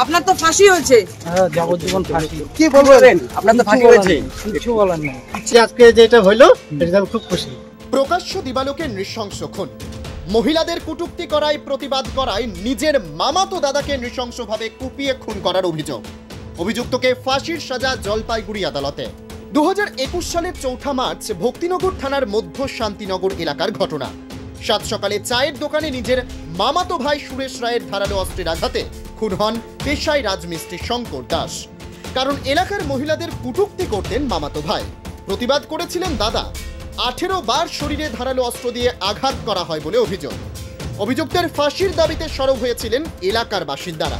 আপনার তো ফাঁসি হয়েছে। হ্যাঁ, যাবজ্জীবন ফাঁসি। কি বলবেন? আপনার তো ফাঁসি হয়েছে। কিছু বলার নেই। আজকে যেটা হলো এটা আমি খুব খুশি। প্রকাশ্য দিবালোকে নৃশংস খুন, মহিলাদের কটূক্তি করায় প্রতিবাদ করায় নিজের মামাতো দাদাকে নৃশংসভাবে কুপিয়ে খুন করার অভিযোগ। অভিযুক্তকে ফাঁসির সাজা জলপাইগুড়ি আদালতে। 2021 সালের 4 মার্চ ভক্তিনগর থানার মধ্য শান্তিনগর এলাকার ঘটনা। সাত সকালে চায়ের দোকানে নিজের মামাতো ভাই সুরেশ রায়ের ধারালো অস্ত্রের আঘাতে খুন হন পেশায় রাজমিস্ত্রি শঙ্কর দাস। কারণ এলাকার মহিলাদের কটূক্তি করতেন মামাতো ভাই, প্রতিবাদ করেছিলেন দাদা। 18 বার শরীরে ধারালো অস্ত্র দিয়ে আঘাত করা হয় বলে অভিযোগ। অভিযুক্তের ফাঁসির দাবিতে সরব হয়েছিলেন এলাকার বাসিন্দারা।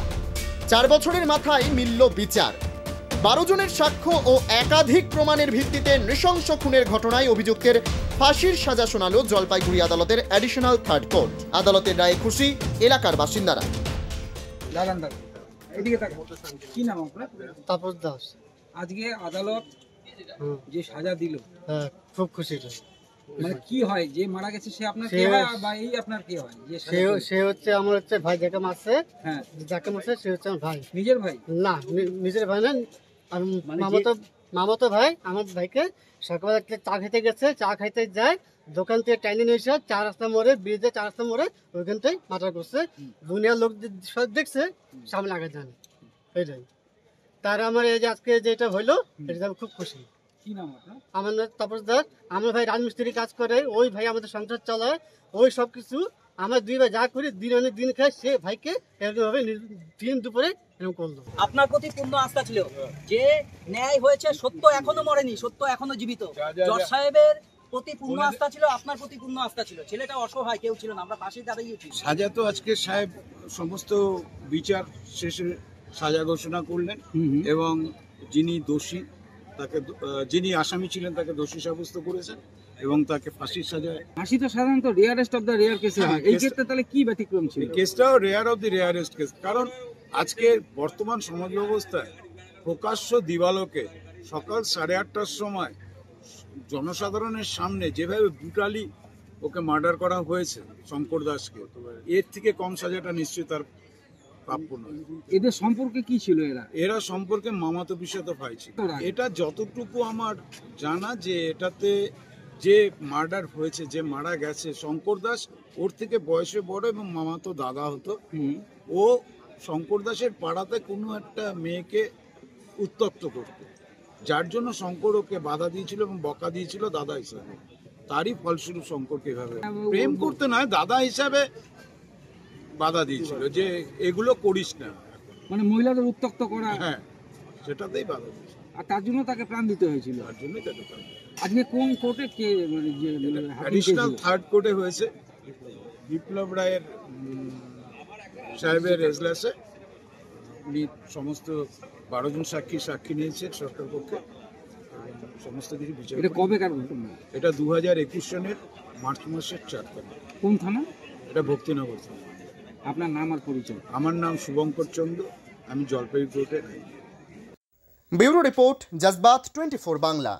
4 বছরের মাথায় মিলল বিচার। 12 জনের সাক্ষ্য ও একাধিক প্রমাণের ভিত্তিতে নৃশংস খুনের ঘটনায় অভিযুক্তের ফাঁসির সাজা শোনালো জলপাইগুড়ি আদালতের অ্যাডিশনাল থার্ড কোর্ট। আদালতের রায়ে খুশি এলাকার বাসিন্দারা। কি নাম আপনার? তাপস দাস। আজকে আদালত যে সাজা দিল, হ্যাঁ, খুব খুশি। মানে কি হয় যে মারা গেছে সে আপনার কে হয় বা এই আপনার কে হয়? যে সে হচ্ছে আমার হচ্ছে ভাই, যাকে মারছে। হ্যাঁ, যাকে মারছে সে হচ্ছে আমার ভাই। নিজের ভাই না, নিজের ভাই না, মামাতো ভাই। আমার ভাইকে সকালে চা খেতে গেছে, চা খাইতে যায়, দোকান থেকে টাইনে নিয়ে এসে 4 রাস্তা মোড়ে, ব্রিজে 4 রাস্তা মোড়ে ওইখানটাই মার্ডার করছে। দুনিয়ার লোক সব দেখছে, সামনে আগে যান। এইটাই তার আমার এই যে আজকে যেটা হইলো এটা আমি খুব খুশি। কি নাম আপনার? আমার নাম তাপস দাস। আমার ভাই রাজমিস্ত্রি কাজ করে, ওই ভাই আমাদের সংসার চালায়, ওই সব কিছু আমরা দুই ভাই যা করি, দিন আনে দিন খাই, সে ভাইকে এরকমভাবে দিন দুপুরে এরকম করলো। আপনার প্রতি পূর্ণ আস্থা ছিল যে ন্যায় হয়েছে, সত্য এখনো মরেনি, সত্য এখনো জীবিত। জজ সাহেবের প্রতি পূর্ণ আস্থা ছিল, আপনার প্রতি পূর্ণ আস্থা ছিল। ছেলেটা অসহায়, কেউ ছিল না, আমরা পাশে দাঁড়িয়েছি। সাজা তো আজকে সাহেব সমস্ত বিচার শেষে সাজা ঘোষণা করলেন এবং যিনি দোষী তাকে, যিনি আসামি ছিলেন তাকে দোষী সাব্যস্ত করেছেন এবং তাকে ফাঁসির সাজায়। ফাঁসি তো সাধারণত রেয়ারেস্ট অফ দ্য রেয়ার কেসে হয়, এই ক্ষেত্রে তাহলে কি ব্যতিক্রম ছিল? কেসটাও rare of the rarest case, কারণ আজকে বর্তমান সমাজ ব্যবস্থায় প্রকাশ্য দিবালোকে সকাল 8:30টার সময় জনসাধারণের সামনে যেভাবে ব্রুটালি ওকে মার্ডার করা হয়েছে শঙ্কর দাসকে, এর থেকে কম সাজাটা নিশ্চয়ই তার প্রাপ্য নয়। এদের সম্পর্কে কি ছিল? এরা সম্পর্কে মামাতো পিসতো ভাই ছিল। এটা যতটুকু আমার জানা, যে এটাতে যে মার্ডার হয়েছে, যে মারা গেছে শঙ্কর দাস, ওর থেকে বয়সে বড় এবং মামাতো দাদা হতো। ও শঙ্কর দাসের পাড়াতে কোনো একটা মেয়েকে উত্ত্যক্ত করত, যার জন্য শঙ্কর ওকে বাধা দিয়েছিল এবং বকা দিয়েছিল দাদা হিসাবে। তারই ফলস্বরূপ শঙ্করকে এভাবে প্রেম করতে নয়, দাদা হিসাবে বাধা দিয়েছিল যে এগুলো করিস না, মানে মহিলাদের উত্ত্যক্ত করা। হ্যাঁ, সেটাতেই বাধা দিয়েছিল, আর তার জন্য তাকে প্রাণ দিতে হয়েছিল। তার জন্যই তাকে প্রাণ। আজকে কোন কোর্টে কে, মানে যে অ্যাডিশনাল থার্ড কোর্টে হয়েছে, বিপ্লব রায়ের সাহেবের এজলাসে। উনি সমস্ত 12 জন সাক্ষী নিয়েছেন সরকার পক্ষে, সমস্ত কিছু বিচার। এটা কবেকার ঘটনা? এটা 2021 সনের মার্চ মাসের 4 তারিখ। কোন থানা? এটা ভক্তিনগর থানা। আপনার নাম আর পরিচয়? আমার নাম শুভঙ্কর চন্দ্র, আমি জলপাইগুড়ি কোর্টের। Bureau report, জজবাত 24 Bangla.